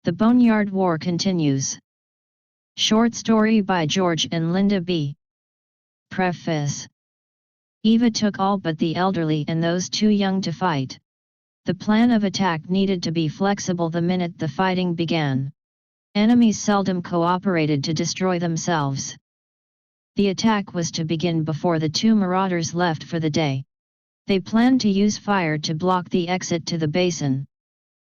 The Boneyard War Continues. Short story by George and Linda B. Preface. Eva took all but the elderly and those too young to fight. The plan of attack needed to be flexible the minute the fighting began. Enemies seldom cooperated to destroy themselves. The attack was to begin before the two marauders left for the day. They planned to use fire to block the exit to the basin.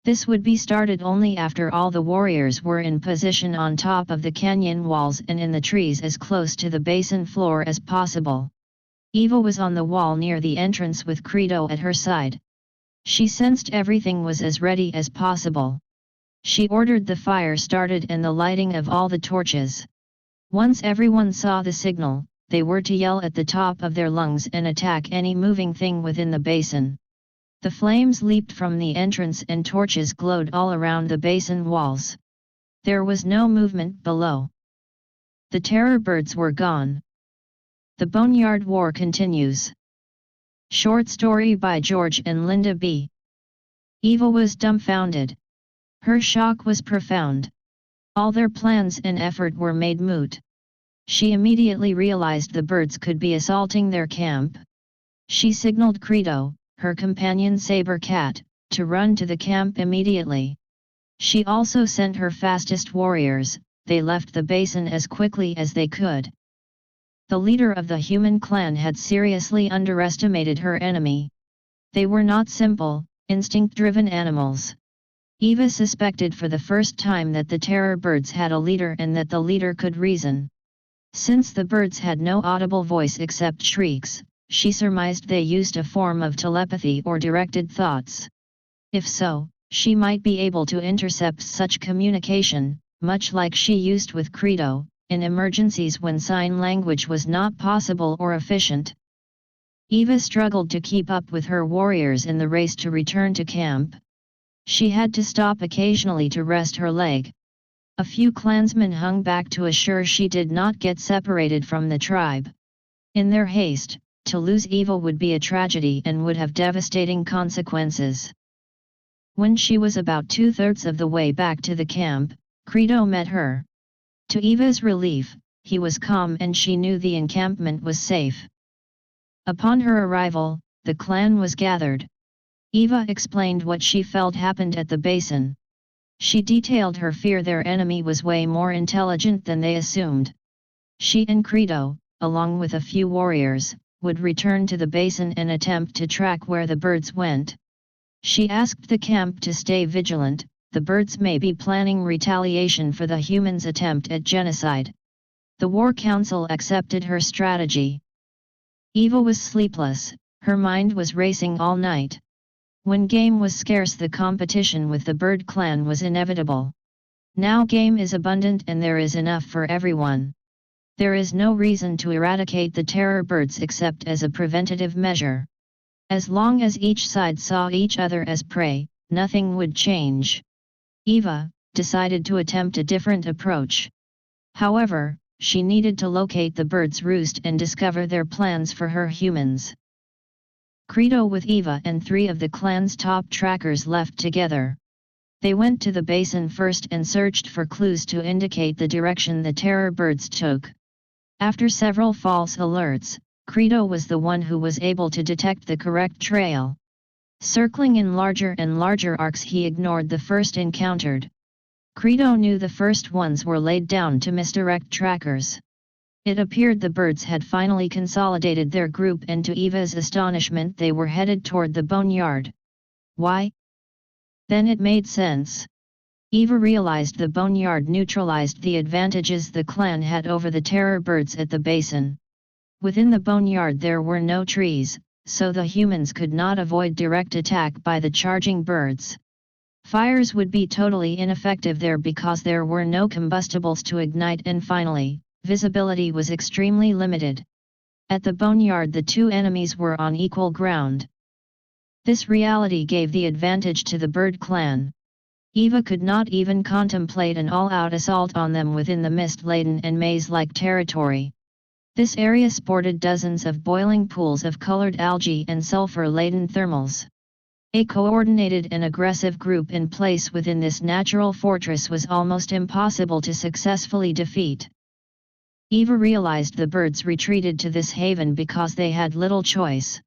This would be started only after all the warriors were in position on top of the canyon walls and in the trees as close to the basin floor as possible. Eva was on the wall near the entrance with Credo at her side. She sensed everything was as ready as possible. She ordered the fire started and the lighting of all the torches. Once everyone saw the signal, they were to yell at the top of their lungs and attack any moving thing within the basin. The flames leaped from the entrance and torches glowed all around the basin walls. There was no movement below. The terror birds were gone. The Boneyard War Continues. Short story by George and Linda B. Eva was dumbfounded. Her shock was profound. All their plans and effort were made moot. She immediately realized the birds could be assaulting their camp. She signaled Credo, her companion saber cat, to run to the camp immediately. She also sent her fastest warriors. They left the basin as quickly as they could. The leader of the human clan had seriously underestimated her enemy. They were not simple, instinct-driven animals. Eva suspected for the first time that the terror birds had a leader and that the leader could reason. Since the birds had no audible voice except shrieks, she surmised they used a form of telepathy or directed thoughts. If so, she might be able to intercept such communication, much like she used with Credo, in emergencies when sign language was not possible or efficient. Eva struggled to keep up with her warriors in the race to return to camp. She had to stop occasionally to rest her leg. A few clansmen hung back to assure she did not get separated from the tribe. In their haste, to lose Eva would be a tragedy and would have devastating consequences. When she was about 2/3 of the way back to the camp, Credo met her. To Eva's relief, he was calm and she knew the encampment was safe. Upon her arrival, the clan was gathered. Eva explained what she felt happened at the basin. She detailed her fear their enemy was way more intelligent than they assumed. She and Credo, along with a few warriors, would return to the basin and attempt to track where the birds went. She asked the camp to stay vigilant. The birds may be planning retaliation for the humans' attempt at genocide. The War Council accepted her strategy. Eva was sleepless, her mind was racing all night. When game was scarce, the competition with the bird clan was inevitable. Now game is abundant and there is enough for everyone. There is no reason to eradicate the terror birds except as a preventative measure. As long as each side saw each other as prey, nothing would change. Eva decided to attempt a different approach. However, she needed to locate the birds' roost and discover their plans for her humans. Credo with Eva and 3 of the clan's top trackers left together. They went to the basin first and searched for clues to indicate the direction the terror birds took. After several false alerts, Credo was the one who was able to detect the correct trail. Circling in larger and larger arcs, he ignored the first encountered. Credo knew the first ones were laid down to misdirect trackers. It appeared the birds had finally consolidated their group and to Eva's astonishment they were headed toward the boneyard. Why? Then it made sense. Eva realized the boneyard neutralized the advantages the clan had over the terror birds at the basin. Within the boneyard there were no trees, so the humans could not avoid direct attack by the charging birds. Fires would be totally ineffective there because there were no combustibles to ignite, and finally, visibility was extremely limited. At the boneyard the two enemies were on equal ground. This reality gave the advantage to the bird clan. Eva could not even contemplate an all-out assault on them within the mist-laden and maze-like territory. This area sported dozens of boiling pools of colored algae and sulfur-laden thermals. A coordinated and aggressive group in place within this natural fortress was almost impossible to successfully defeat. Eva realized the birds retreated to this haven because they had little choice.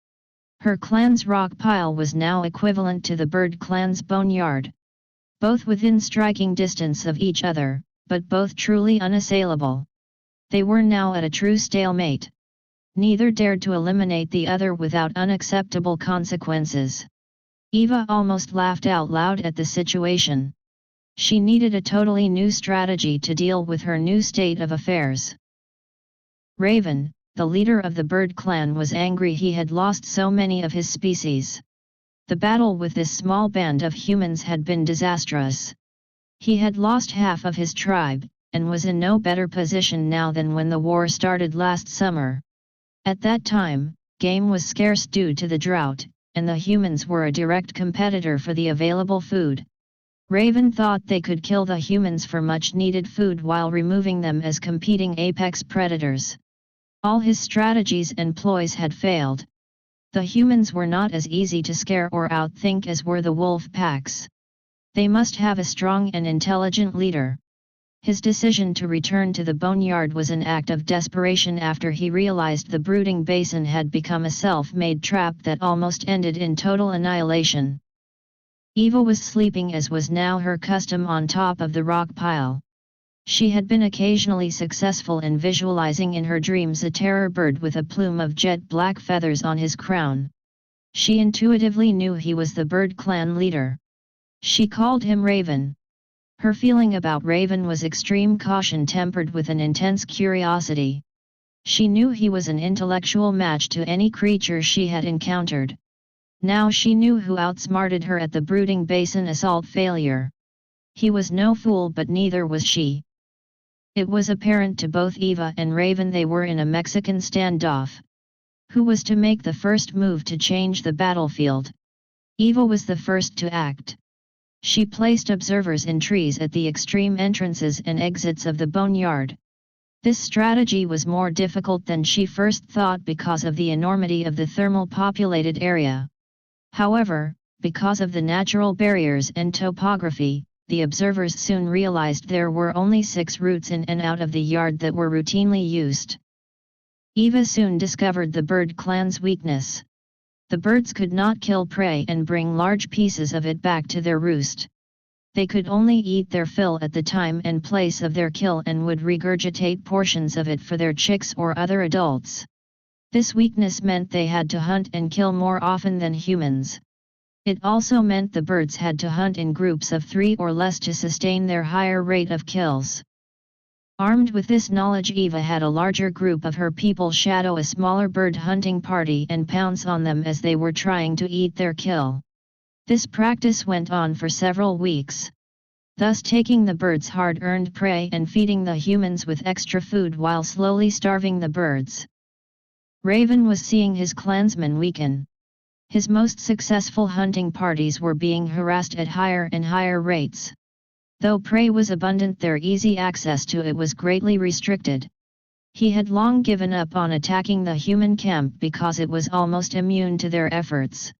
Her clan's rock pile was now equivalent to the bird clan's boneyard. Both within striking distance of each other, but both truly unassailable. They were now at a true stalemate. Neither dared to eliminate the other without unacceptable consequences. Eva almost laughed out loud at the situation. She needed a totally new strategy to deal with her new state of affairs. Raven, the leader of the bird clan, was angry he had lost so many of his species. The battle with this small band of humans had been disastrous. He had lost half of his tribe, and was in no better position now than when the war started last summer. At that time, game was scarce due to the drought, and the humans were a direct competitor for the available food. Raven thought they could kill the humans for much-needed food while removing them as competing apex predators. All his strategies and ploys had failed. The humans were not as easy to scare or outthink as were the wolf packs. They must have a strong and intelligent leader. His decision to return to the boneyard was an act of desperation after he realized the brooding basin had become a self-made trap that almost ended in total annihilation. Eva was sleeping as was now her custom on top of the rock pile. She had been occasionally successful in visualizing in her dreams a terror bird with a plume of jet black feathers on his crown. She intuitively knew he was the bird clan leader. She called him Raven. Her feeling about Raven was extreme caution tempered with an intense curiosity. She knew he was an intellectual match to any creature she had encountered. Now she knew who outsmarted her at the brooding basin assault failure. He was no fool, but neither was she. It was apparent to both Eva and Raven they were in a Mexican standoff. Who was to make the first move to change the battlefield? Eva was the first to act. She placed observers in trees at the extreme entrances and exits of the boneyard. This strategy was more difficult than she first thought because of the enormity of the thermal populated area. However, because of the natural barriers and topography, the observers soon realized there were only 6 routes in and out of the yard that were routinely used. Eva soon discovered the bird clan's weakness. The birds could not kill prey and bring large pieces of it back to their roost. They could only eat their fill at the time and place of their kill and would regurgitate portions of it for their chicks or other adults. This weakness meant they had to hunt and kill more often than humans. It also meant the birds had to hunt in groups of 3 or less to sustain their higher rate of kills. Armed with this knowledge, Eva had a larger group of her people shadow a smaller bird hunting party and pounce on them as they were trying to eat their kill. This practice went on for several weeks, thus taking the birds' hard-earned prey and feeding the humans with extra food while slowly starving the birds. Raven was seeing his clansmen weaken. His most successful hunting parties were being harassed at higher and higher rates. Though prey was abundant, their easy access to it was greatly restricted. He had long given up on attacking the human camp because it was almost immune to their efforts.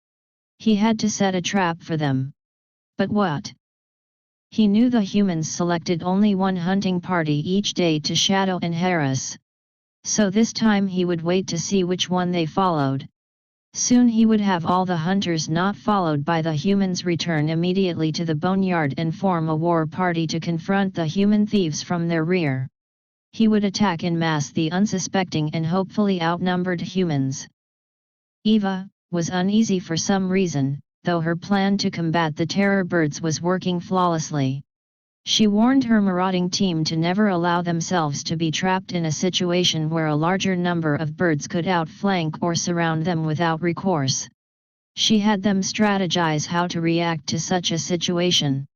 He had to set a trap for them. But what? He knew the humans selected only one hunting party each day to shadow and harass. So this time he would wait to see which one they followed. Soon he would have all the hunters not followed by the humans return immediately to the boneyard and form a war party to confront the human thieves from their rear. He would attack en masse the unsuspecting and hopefully outnumbered humans. Eva was uneasy for some reason, though her plan to combat the terror birds was working flawlessly. She warned her marauding team to never allow themselves to be trapped in a situation where a larger number of birds could outflank or surround them without recourse. She had them strategize how to react to such a situation.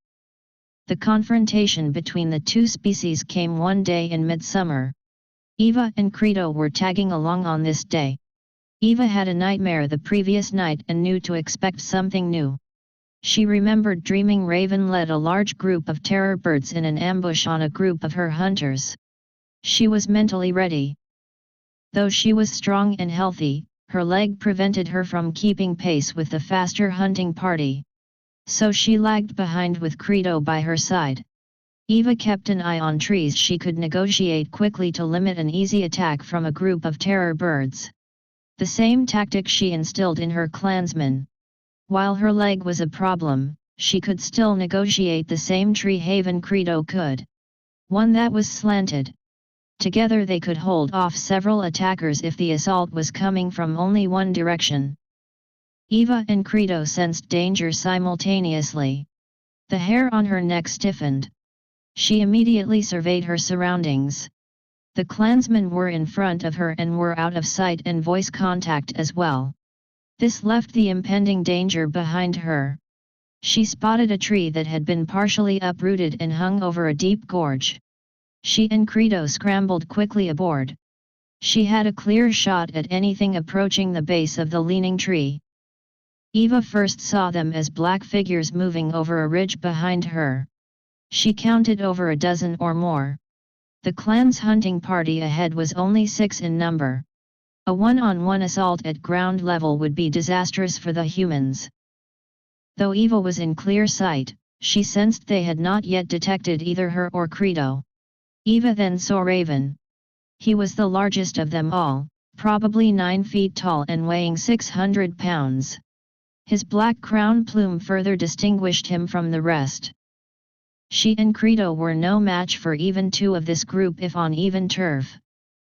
The confrontation between the two species came one day in midsummer. Eva and Credo were tagging along on this day. Eva had a nightmare the previous night and knew to expect something new. She remembered dreaming Raven led a large group of terror birds in an ambush on a group of her hunters. She was mentally ready. Though she was strong and healthy, her leg prevented her from keeping pace with the faster hunting party. So she lagged behind with Credo by her side. Eva kept an eye on trees she could negotiate quickly to limit an easy attack from a group of terror birds. The same tactic she instilled in her clansmen. While her leg was a problem, she could still negotiate the same tree haven Credo could. One that was slanted. Together they could hold off several attackers if the assault was coming from only one direction. Eva and Credo sensed danger simultaneously. The hair on her neck stiffened. She immediately surveyed her surroundings. The clansmen were in front of her and were out of sight and voice contact as well. This left the impending danger behind her. She spotted a tree that had been partially uprooted and hung over a deep gorge. She and Credo scrambled quickly aboard. She had a clear shot at anything approaching the base of the leaning tree. Eva first saw them as black figures moving over a ridge behind her. She counted over a dozen or more. The clan's hunting party ahead was only 6 in number. A one-on-one assault at ground level would be disastrous for the humans. Though Eva was in clear sight, she sensed they had not yet detected either her or Credo. Eva then saw Raven. He was the largest of them all, probably 9 feet tall and weighing 600 pounds. His black crown plume further distinguished him from the rest. She and Credo were no match for even two of this group if on even turf.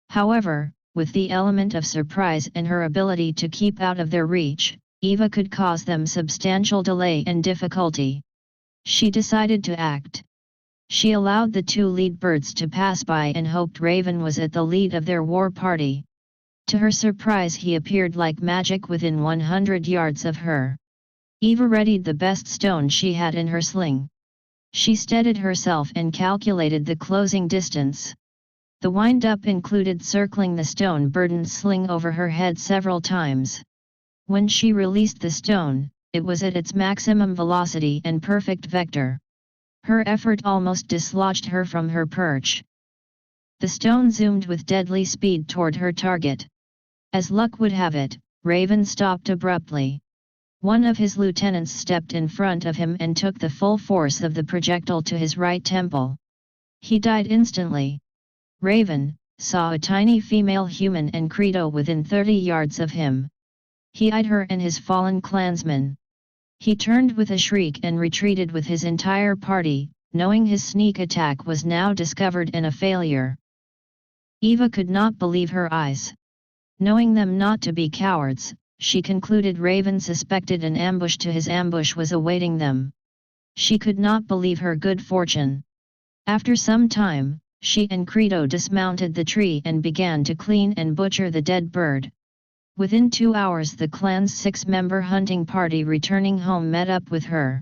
However, with the element of surprise and her ability to keep out of their reach, Eva could cause them substantial delay and difficulty. She decided to act. She allowed the 2 lead birds to pass by and hoped Raven was at the lead of their war party. To her surprise, he appeared like magic within 100 yards of her. Eva readied the best stone she had in her sling. She steadied herself and calculated the closing distance. The wind-up included circling the stone-burdened sling over her head several times. When she released the stone, it was at its maximum velocity and perfect vector. Her effort almost dislodged her from her perch. The stone zoomed with deadly speed toward her target. As luck would have it, Raven stopped abruptly. One of his lieutenants stepped in front of him and took the full force of the projectile to his right temple. He died instantly. Raven saw a tiny female human and Credo within 30 yards of him. He eyed her and his fallen clansmen. He turned with a shriek and retreated with his entire party, knowing his sneak attack was now discovered and a failure. Eva could not believe her eyes. Knowing them not to be cowards, she concluded Raven suspected an ambush to his ambush was awaiting them. She could not believe her good fortune. After some time, she and Credo dismounted the tree and began to clean and butcher the dead bird. Within 2 hours the clan's 6-member hunting party returning home met up with her.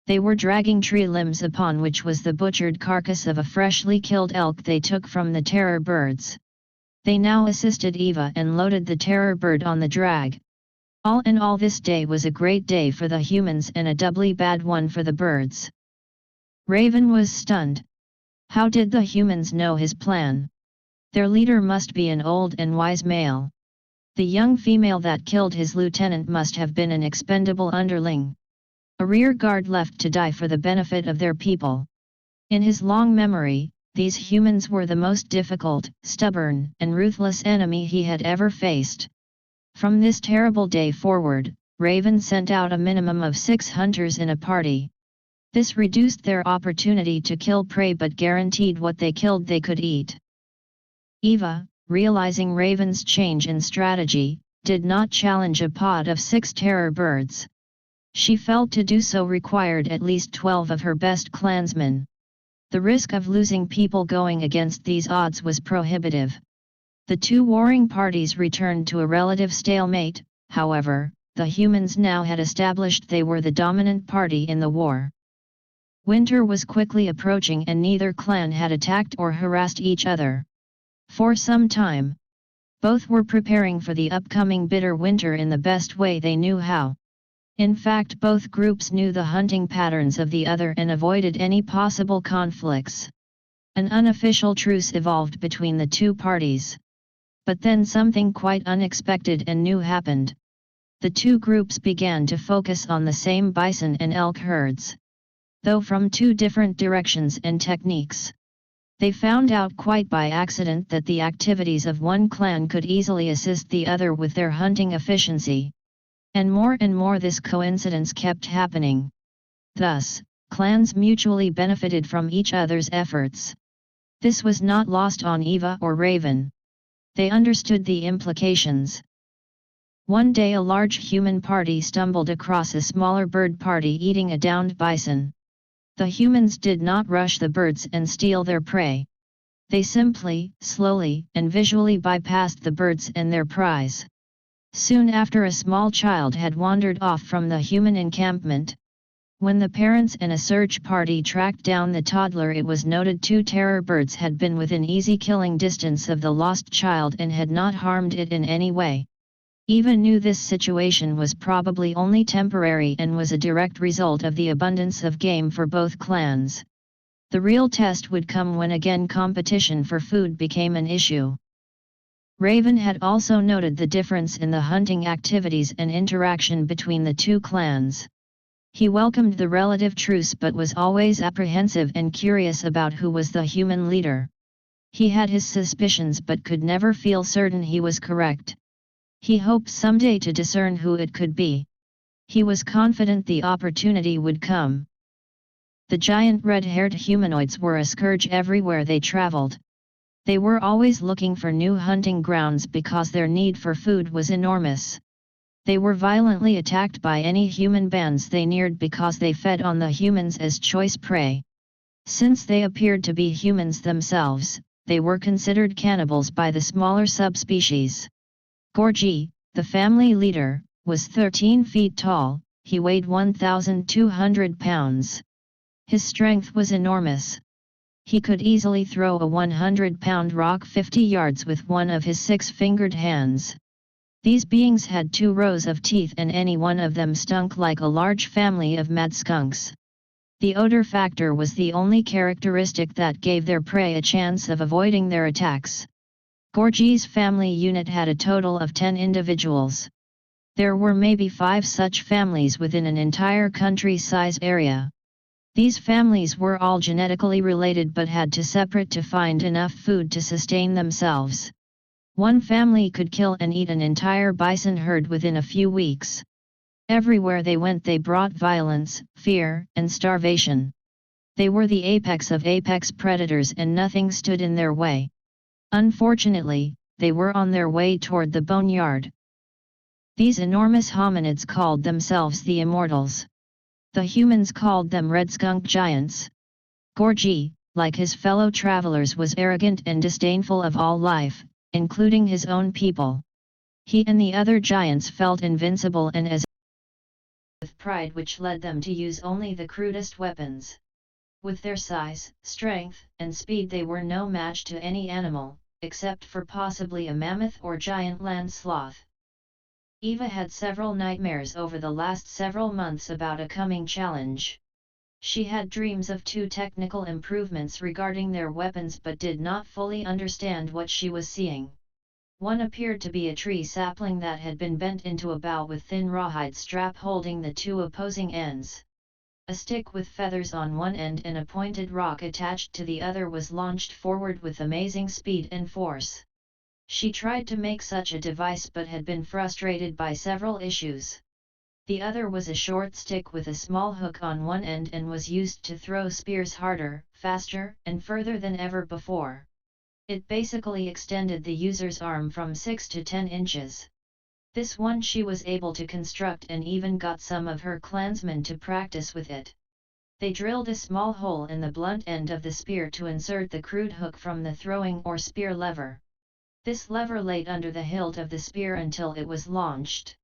They were dragging tree limbs upon which was the butchered carcass of a freshly killed elk they took from the terror birds. They now assisted Eva and loaded the terror bird on the drag. All in all, this day was a great day for the humans and a doubly bad one for the birds. Raven was stunned. How did the humans know his plan? Their leader must be an old and wise male. The young female that killed his lieutenant must have been an expendable underling. A rear guard left to die for the benefit of their people. In his long memory, these humans were the most difficult, stubborn, and ruthless enemy he had ever faced. From this terrible day forward, Raven sent out a minimum of 6 hunters in a party. This reduced their opportunity to kill prey but guaranteed what they killed they could eat. Eva, realizing Raven's change in strategy, did not challenge a pod of 6 terror birds. She felt to do so required at least 12 of her best clansmen. The risk of losing people going against these odds was prohibitive. The 2 warring parties returned to a relative stalemate. However, the humans now had established they were the dominant party in the war. Winter was quickly approaching and neither clan had attacked or harassed each other. For some time, both were preparing for the upcoming bitter winter in the best way they knew how. In fact, both groups knew the hunting patterns of the other and avoided any possible conflicts. An unofficial truce evolved between the 2 parties. But then something quite unexpected and new happened. The two groups began to focus on the same bison and elk herds, though from two different directions and techniques. They found out quite by accident that the activities of one clan could easily assist the other with their hunting efficiency. And more this coincidence kept happening. Thus, clans mutually benefited from each other's efforts. This was not lost on Eva or Raven. They understood the implications. One day a large human party stumbled across a smaller bird party eating a downed bison. The humans did not rush the birds and steal their prey. They simply, slowly, and visually bypassed the birds and their prize. Soon after, a small child had wandered off from the human encampment. When the parents and a search party tracked down the toddler, it was noted two terror birds had been within easy killing distance of the lost child and had not harmed it in any way. Eva knew this situation was probably only temporary and was a direct result of the abundance of game for both clans. The real test would come when again competition for food became an issue. Raven had also noted the difference in the hunting activities and interaction between the two clans. He welcomed the relative truce but was always apprehensive and curious about who was the human leader. He had his suspicions but could never feel certain he was correct. He hoped someday to discern who it could be. He was confident the opportunity would come. The giant red-haired humanoids were a scourge everywhere they traveled. They were always looking for new hunting grounds because their need for food was enormous. They were violently attacked by any human bands they neared because they fed on the humans as choice prey. Since they appeared to be humans themselves, they were considered cannibals by the smaller subspecies. Gorgi, the family leader, was 13 feet tall. He weighed 1,200 pounds. His strength was enormous. He could easily throw a 100-pound rock 50 yards with one of his 6-fingered hands. These beings had 2 rows of teeth and any one of them stunk like a large family of mad skunks. The odor factor was the only characteristic that gave their prey a chance of avoiding their attacks. Gorgi's family unit had a total of 10 individuals. There were maybe 5 such families within an entire country-size area. These families were all genetically related but had to separate to find enough food to sustain themselves. One family could kill and eat an entire bison herd within a few weeks. Everywhere they went they brought violence, fear, and starvation. They were the apex of apex predators and nothing stood in their way. Unfortunately, they were on their way toward the boneyard. These enormous hominids called themselves the Immortals. The humans called them red skunk giants. Gorgi, like his fellow travelers, was arrogant and disdainful of all life, including his own people. He and the other giants felt invincible and as with pride which led them to use only the crudest weapons. With their size, strength, and speed they were no match to any animal, except for possibly a mammoth or giant land sloth. Eva had several nightmares over the last several months about a coming challenge. She had dreams of 2 technical improvements regarding their weapons but did not fully understand what she was seeing. One appeared to be a tree sapling that had been bent into a bough with thin rawhide strap holding the 2 opposing ends. A stick with feathers on one end and a pointed rock attached to the other was launched forward with amazing speed and force. She tried to make such a device but had been frustrated by several issues. The other was a short stick with a small hook on one end and was used to throw spears harder, faster, and further than ever before. It basically extended the user's arm from 6 to 10 inches. This one she was able to construct and even got some of her clansmen to practice with it. They drilled a small hole in the blunt end of the spear to insert the crude hook from the throwing or spear lever. This lever laid under the hilt of the spear until it was launched.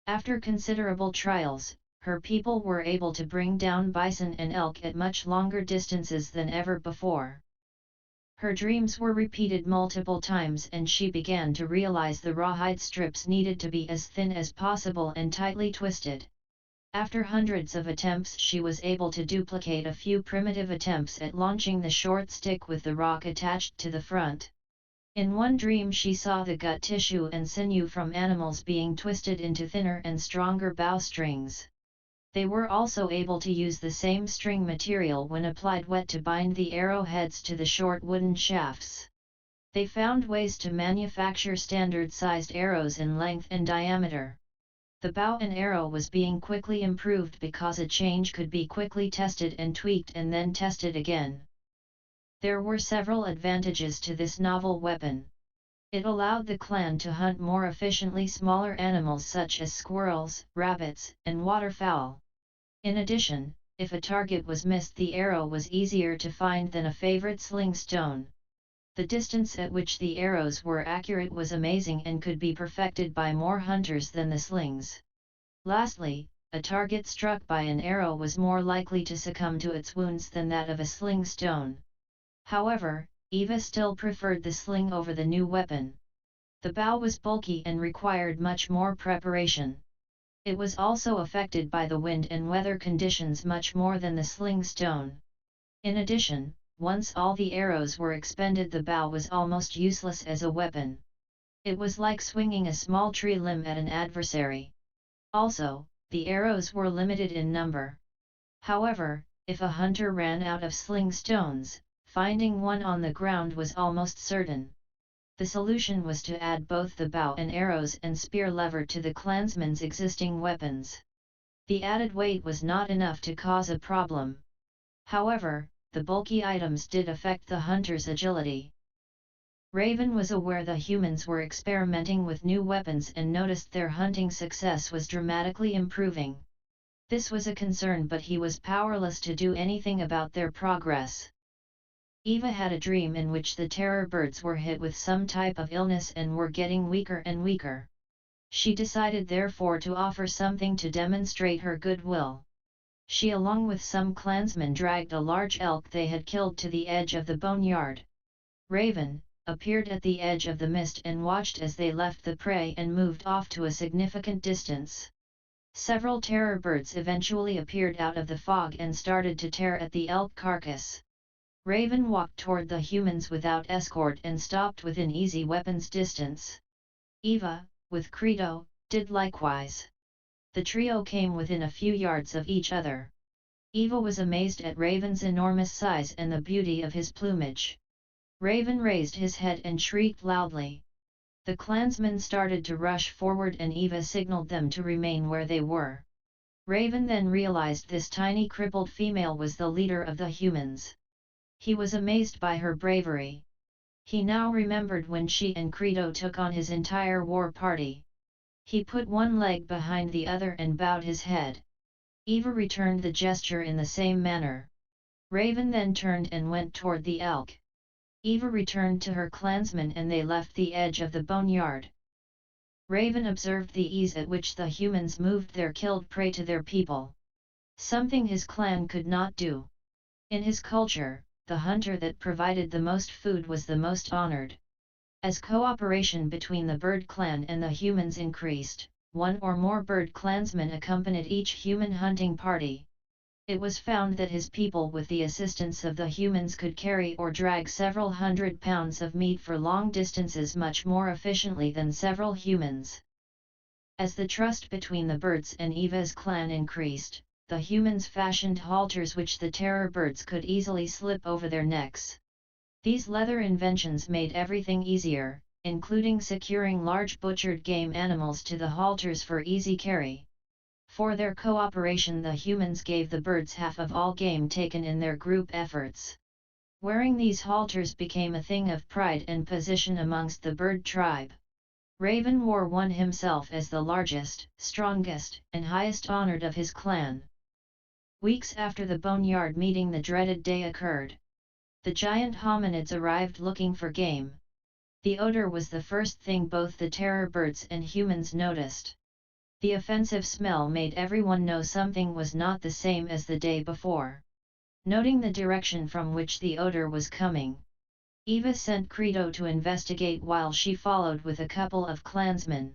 After considerable trials, her people were able to bring down bison and elk at much longer distances than ever before. Her dreams were repeated multiple times and she began to realize the rawhide strips needed to be as thin as possible and tightly twisted. After hundreds of attempts she was able to duplicate a few primitive attempts at launching the short stick with the rock attached to the front. In one dream she saw the gut tissue and sinew from animals being twisted into thinner and stronger bow strings. They were also able to use the same string material when applied wet to bind the arrowheads to the short wooden shafts. They found ways to manufacture standard-sized arrows in length and diameter. The bow and arrow was being quickly improved because a change could be quickly tested and tweaked and then tested again. There were several advantages to this novel weapon. It allowed the clan to hunt more efficiently smaller animals such as squirrels, rabbits, and waterfowl. In addition, if a target was missed, the arrow was easier to find than a favorite sling stone. The distance at which the arrows were accurate was amazing and could be perfected by more hunters than the slings. Lastly, a target struck by an arrow was more likely to succumb to its wounds than that of a sling stone. However, Eva still preferred the sling over the new weapon. The bow was bulky and required much more preparation. It was also affected by the wind and weather conditions much more than the sling stone. In addition, once all the arrows were expended, the bow was almost useless as a weapon. It was like swinging a small tree limb at an adversary. Also, the arrows were limited in number. However, if a hunter ran out of sling stones, finding one on the ground was almost certain. The solution was to add both the bow and arrows and spear lever to the clansmen's existing weapons. The added weight was not enough to cause a problem. However, the bulky items did affect the hunter's agility. Raven was aware the humans were experimenting with new weapons and noticed their hunting success was dramatically improving. This was a concern, but he was powerless to do anything about their progress. Eva had a dream in which the terror birds were hit with some type of illness and were getting weaker and weaker. She decided therefore to offer something to demonstrate her goodwill. She along with some clansmen dragged a large elk they had killed to the edge of the boneyard. Raven appeared at the edge of the mist and watched as they left the prey and moved off to a significant distance. Several terror birds eventually appeared out of the fog and started to tear at the elk carcass. Raven walked toward the humans without escort and stopped within easy weapons distance. Eva, with Credo, did likewise. The trio came within a few yards of each other. Eva was amazed at Raven's enormous size and the beauty of his plumage. Raven raised his head and shrieked loudly. The clansmen started to rush forward and Eva signaled them to remain where they were. Raven then realized this tiny crippled female was the leader of the humans. He was amazed by her bravery. He now remembered when she and Credo took on his entire war party. He put one leg behind the other and bowed his head. Eva returned the gesture in the same manner. Raven then turned and went toward the elk. Eva returned to her clansmen and they left the edge of the boneyard. Raven observed the ease at which the humans moved their killed prey to their people. Something his clan could not do. In his culture, the hunter that provided the most food was the most honored. As cooperation between the bird clan and the humans increased, one or more bird clansmen accompanied each human hunting party. It was found that his people with the assistance of the humans could carry or drag several hundred pounds of meat for long distances much more efficiently than several humans. As the trust between the birds and Eva's clan increased, the humans fashioned halters which the terror birds could easily slip over their necks. These leather inventions made everything easier, including securing large butchered game animals to the halters for easy carry. For their cooperation, the humans gave the birds half of all game taken in their group efforts. Wearing these halters became a thing of pride and position amongst the bird tribe. Raven wore one himself as the largest, strongest, and highest honored of his clan. Weeks after the boneyard meeting, the dreaded day occurred. The giant hominids arrived looking for game. The odor was the first thing both the terror birds and humans noticed. The offensive smell made everyone know something was not the same as the day before. Noting the direction from which the odor was coming, Eva sent Credo to investigate while she followed with a couple of clansmen.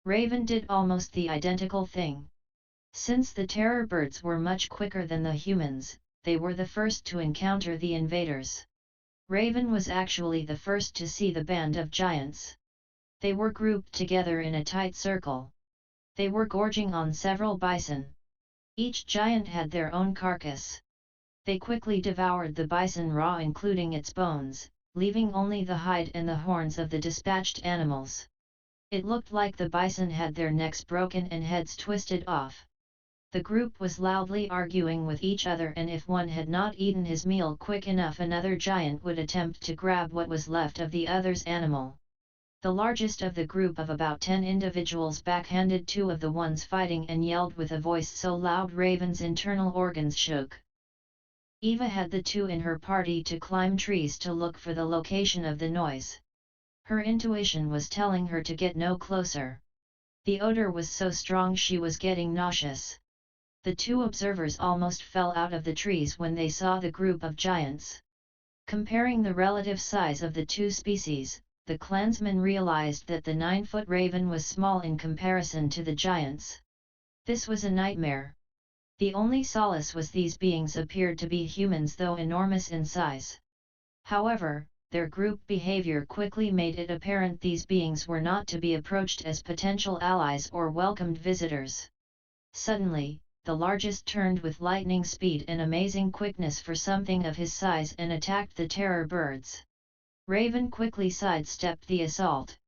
Raven did almost the identical thing. Since the terror birds were much quicker than the humans, they were the first to encounter the invaders. Raven was actually the first to see the band of giants. They were grouped together in a tight circle. They were gorging on several bison. Each giant had their own carcass. They quickly devoured the bison raw, including its bones, leaving only the hide and the horns of the dispatched animals. It looked like the bison had their necks broken and heads twisted off. The group was loudly arguing with each other, and if one had not eaten his meal quick enough, another giant would attempt to grab what was left of the other's animal. The largest of the group of about 10 individuals backhanded two of the ones fighting and yelled with a voice so loud Raven's internal organs shook. Eva had the two in her party to climb trees to look for the location of the noise. Her intuition was telling her to get no closer. The odor was so strong she was getting nauseous. The two observers almost fell out of the trees when they saw the group of giants. Comparing the relative size of the two species, the clansmen realized that the 9-foot raven was small in comparison to the giants. This was a nightmare. The only solace was these beings appeared to be humans, though enormous in size. However, their group behavior quickly made it apparent these beings were not to be approached as potential allies or welcomed visitors. Suddenly, the largest turned with lightning speed and amazing quickness for something of his size and attacked the terror birds. Raven quickly sidestepped the assault.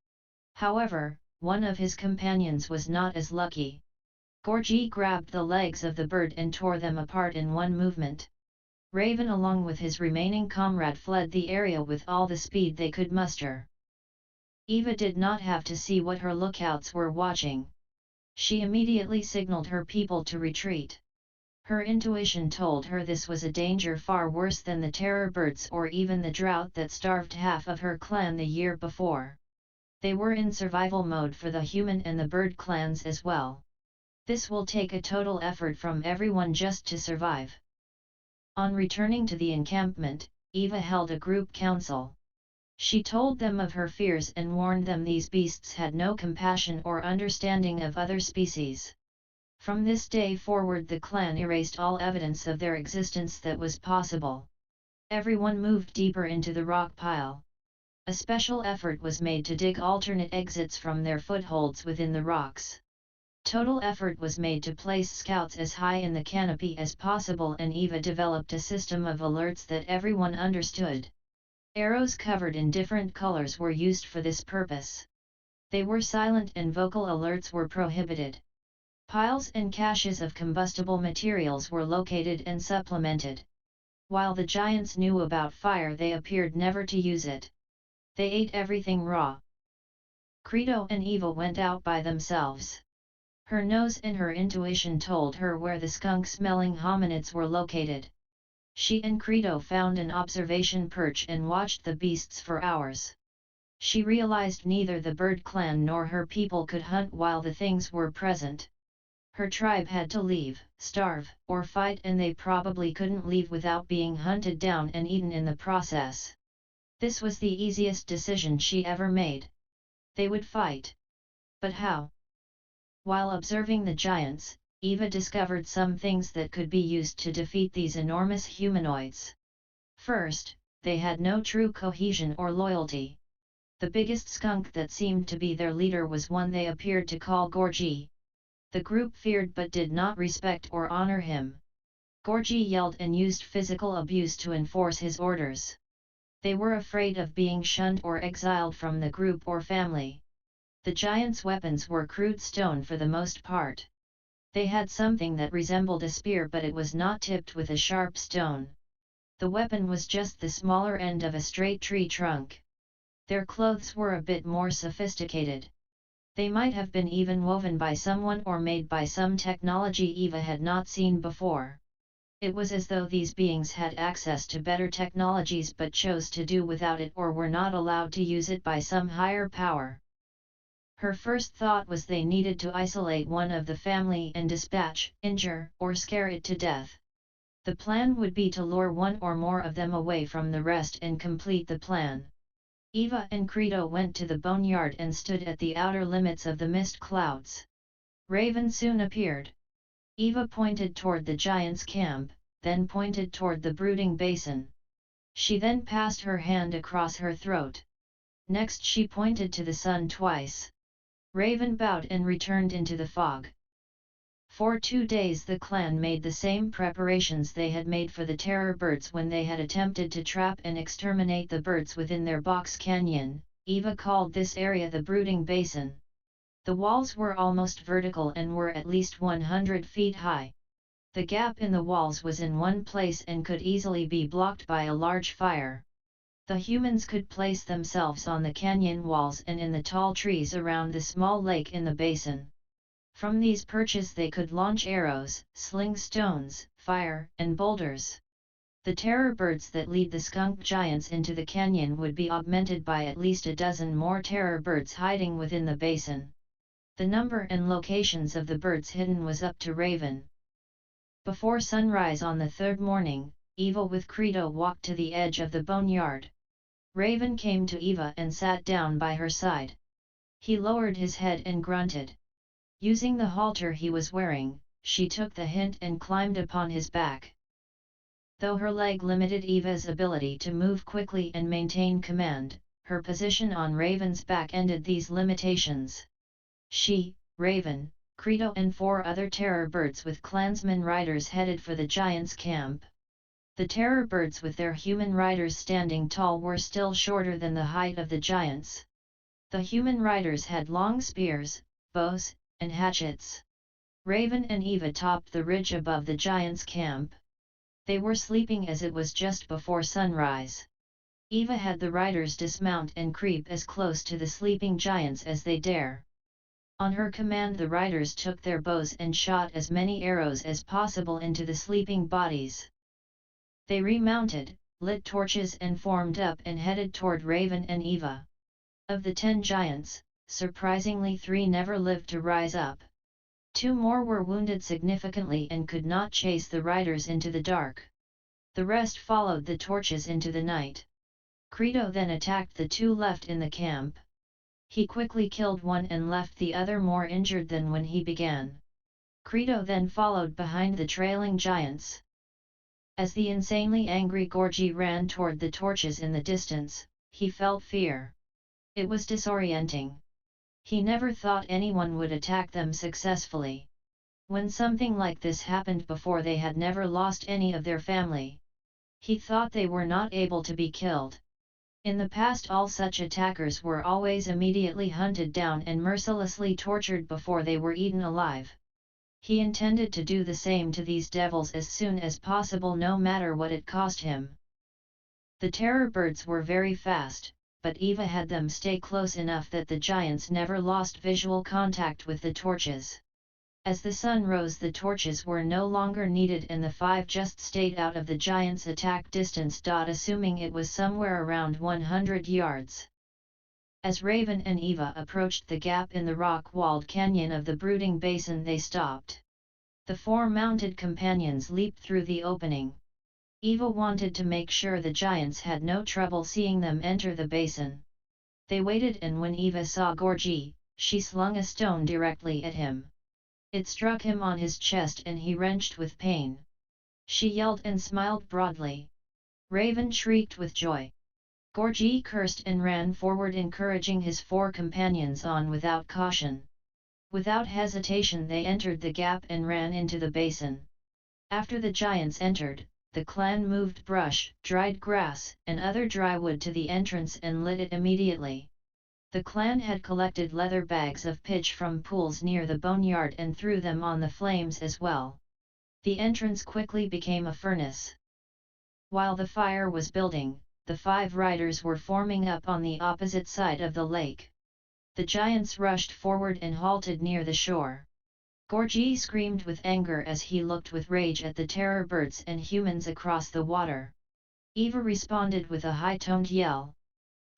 However, one of his companions was not as lucky. Gorgie grabbed the legs of the bird and tore them apart in one movement. Raven along with his remaining comrade fled the area with all the speed they could muster. Eva did not have to see what her lookouts were watching. She immediately signaled her people to retreat. Her intuition told her this was a danger far worse than the terror birds or even the drought that starved half of her clan the year before. They were in survival mode for the human and the bird clans as well. This will take a total effort from everyone just to survive. On returning to the encampment, Eva held a group council. She told them of her fears and warned them these beasts had no compassion or understanding of other species. From this day forward the clan erased all evidence of their existence that was possible. Everyone moved deeper into the rock pile. A special effort was made to dig alternate exits from their footholds within the rocks. Total effort was made to place scouts as high in the canopy as possible, and Eva developed a system of alerts that everyone understood. Arrows covered in different colors were used for this purpose. They were silent and vocal alerts were prohibited. Piles and caches of combustible materials were located and supplemented. While the giants knew about fire, they appeared never to use it. They ate everything raw. Credo and Eva went out by themselves. Her nose and her intuition told her where the skunk-smelling hominids were located. She and Credo found an observation perch and watched the beasts for hours. She realized neither the bird clan nor her people could hunt while the things were present. Her tribe had to leave, starve, or fight, and they probably couldn't leave without being hunted down and eaten in the process. This was the easiest decision she ever made. They would fight. But how? While observing the giants, Eva discovered some things that could be used to defeat these enormous humanoids. First, they had no true cohesion or loyalty. The biggest skunk that seemed to be their leader was one they appeared to call Gorgie. The group feared but did not respect or honor him. Gorgie yelled and used physical abuse to enforce his orders. They were afraid of being shunned or exiled from the group or family. The giants' weapons were crude stone for the most part. They had something that resembled a spear, but it was not tipped with a sharp stone. The weapon was just the smaller end of a straight tree trunk. Their clothes were a bit more sophisticated. They might have been even woven by someone or made by some technology Eva had not seen before. It was as though these beings had access to better technologies but chose to do without it or were not allowed to use it by some higher power. Her first thought was they needed to isolate one of the family and dispatch, injure, or scare it to death. The plan would be to lure one or more of them away from the rest and complete the plan. Eva and Credo went to the boneyard and stood at the outer limits of the mist clouds. Raven soon appeared. Eva pointed toward the giants' camp, then pointed toward the brooding basin. She then passed her hand across her throat. Next she pointed to the sun twice. Raven bowed and returned into the fog. For 2 days the clan made the same preparations they had made for the terror birds when they had attempted to trap and exterminate the birds within their box canyon. Eva called this area the brooding basin. The walls were almost vertical and were at least 100 feet high. The gap in the walls was in one place and could easily be blocked by a large fire. The humans could place themselves on the canyon walls and in the tall trees around the small lake in the basin. From these perches they could launch arrows, sling stones, fire, and boulders. The terror birds that lead the skunk giants into the canyon would be augmented by at least a dozen more terror birds hiding within the basin. The number and locations of the birds hidden was up to Raven. Before sunrise on the third morning, Eva with Credo walked to the edge of the boneyard. Raven came to Eva and sat down by her side. He lowered his head and grunted. Using the halter he was wearing, she took the hint and climbed upon his back. Though her leg limited Eva's ability to move quickly and maintain command, her position on Raven's back ended these limitations. She, Raven, Credo and 4 other terror birds with clansmen riders headed for the giants' camp. The terror birds with their human riders standing tall were still shorter than the height of the giants. The human riders had long spears, bows, and hatchets. Raven and Eva topped the ridge above the giants' camp. They were sleeping as it was just before sunrise. Eva had the riders dismount and creep as close to the sleeping giants as they dare. On her command the riders took their bows and shot as many arrows as possible into the sleeping bodies. They remounted, lit torches and formed up and headed toward Raven and Eva. Of the 10 giants, surprisingly 3 never lived to rise up. 2 more were wounded significantly and could not chase the riders into the dark. The rest followed the torches into the night. Credo then attacked the 2 left in the camp. He quickly killed one and left the other more injured than when he began. Credo then followed behind the trailing giants. As the insanely angry Gorgie ran toward the torches in the distance, he felt fear. It was disorienting. He never thought anyone would attack them successfully. When something like this happened before, they had never lost any of their family. He thought they were not able to be killed. In the past all such attackers were always immediately hunted down and mercilessly tortured before they were eaten alive. He intended to do the same to these devils as soon as possible, no matter what it cost him. The terror birds were very fast, but Eva had them stay close enough that the giants never lost visual contact with the torches. As the sun rose, the torches were no longer needed and the 5 just stayed out of the giants' attack distance. Assuming it was somewhere around 100 yards. As Raven and Eva approached the gap in the rock-walled canyon of the brooding basin, they stopped. The 4 mounted companions leaped through the opening. Eva wanted to make sure the giants had no trouble seeing them enter the basin. They waited, and when Eva saw Gorgie, she slung a stone directly at him. It struck him on his chest and he wrenched with pain. She yelled and smiled broadly. Raven shrieked with joy. Gorgie cursed and ran forward, encouraging his 4 companions on without caution. Without hesitation they entered the gap and ran into the basin. After the giants entered, the clan moved brush, dried grass, and other dry wood to the entrance and lit it immediately. The clan had collected leather bags of pitch from pools near the boneyard and threw them on the flames as well. The entrance quickly became a furnace. While the fire was building, the 5 riders were forming up on the opposite side of the lake. The giants rushed forward and halted near the shore. Gorgie screamed with anger as he looked with rage at the terror birds and humans across the water. Eva responded with a high-toned yell.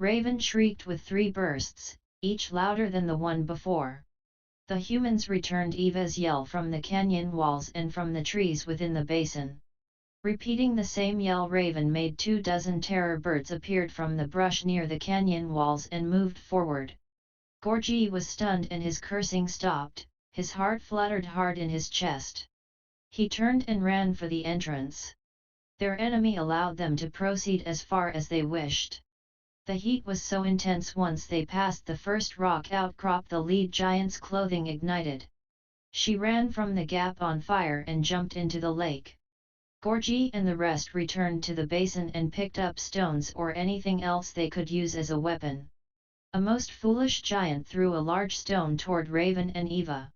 Raven shrieked with 3 bursts, each louder than the one before. The humans returned Eva's yell from the canyon walls and from the trees within the basin. Repeating the same yell, Raven made 24 terror birds appeared from the brush near the canyon walls and moved forward. Gorgie was stunned and his cursing stopped, his heart fluttered hard in his chest. He turned and ran for the entrance. Their enemy allowed them to proceed as far as they wished. The heat was so intense once they passed the first rock outcrop the lead giant's clothing ignited. She ran from the gap on fire and jumped into the lake. Gorgie and the rest returned to the basin and picked up stones or anything else they could use as a weapon. A most foolish giant threw a large stone toward Raven and Eva.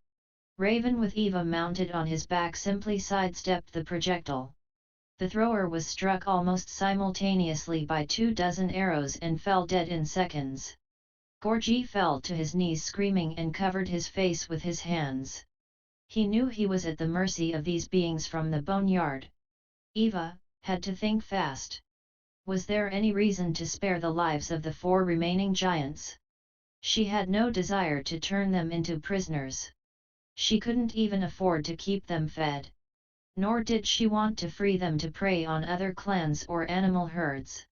Raven with Eva mounted on his back simply sidestepped the projectile. The thrower was struck almost simultaneously by 24 arrows and fell dead in seconds. Gorgie fell to his knees screaming and covered his face with his hands. He knew he was at the mercy of these beings from the boneyard. Eva had to think fast. Was there any reason to spare the lives of the 4 remaining giants? She had no desire to turn them into prisoners. She couldn't even afford to keep them fed. Nor did she want to free them to prey on other clans or animal herds.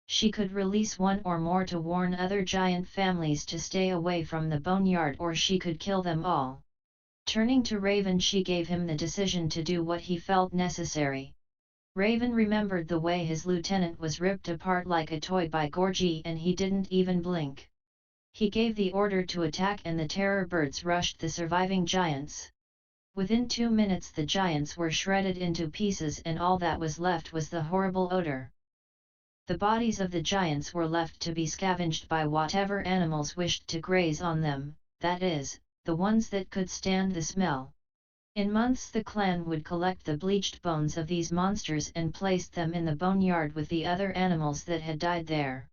She could release 1 or more to warn other giant families to stay away from the boneyard, or she could kill them all. Turning to Raven, she gave him the decision to do what he felt necessary. Raven remembered the way his lieutenant was ripped apart like a toy by Gorgie and he didn't even blink. He gave the order to attack and the terror birds rushed the surviving giants. Within 2 minutes the giants were shredded into pieces and all that was left was the horrible odor. The bodies of the giants were left to be scavenged by whatever animals wished to graze on them, that is, the ones that could stand the smell. In months the clan would collect the bleached bones of these monsters and place them in the boneyard with the other animals that had died there.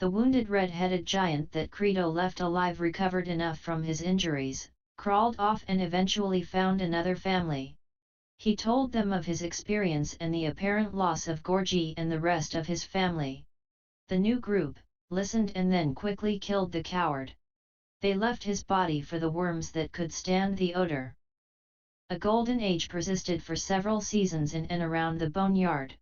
The wounded red-headed giant that Credo left alive recovered enough from his injuries, crawled off and eventually found another family. He told them of his experience and the apparent loss of Gorgie and the rest of his family. The new group listened and then quickly killed the coward. They left his body for the worms that could stand the odor. A golden age persisted for several seasons in and around the boneyard.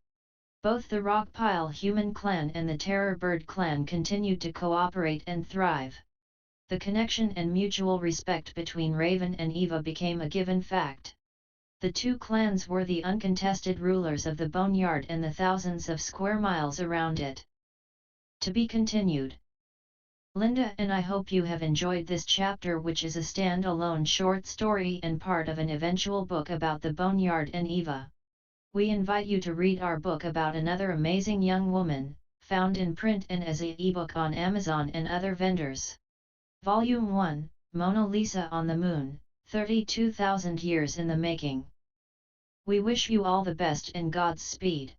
Both the Rockpile human clan and the Terror Bird clan continued to cooperate and thrive. The connection and mutual respect between Raven and Eva became a given fact. The 2 clans were the uncontested rulers of the boneyard and the thousands of square miles around it. To be continued. Linda and I hope you have enjoyed this chapter, which is a stand-alone short story and part of an eventual book about the boneyard and Eva. We invite you to read our book about another amazing young woman, found in print and as an ebook on Amazon and other vendors. Volume 1, Mona Lisa on the Moon, 32,000 years in the making. We wish you all the best and Godspeed.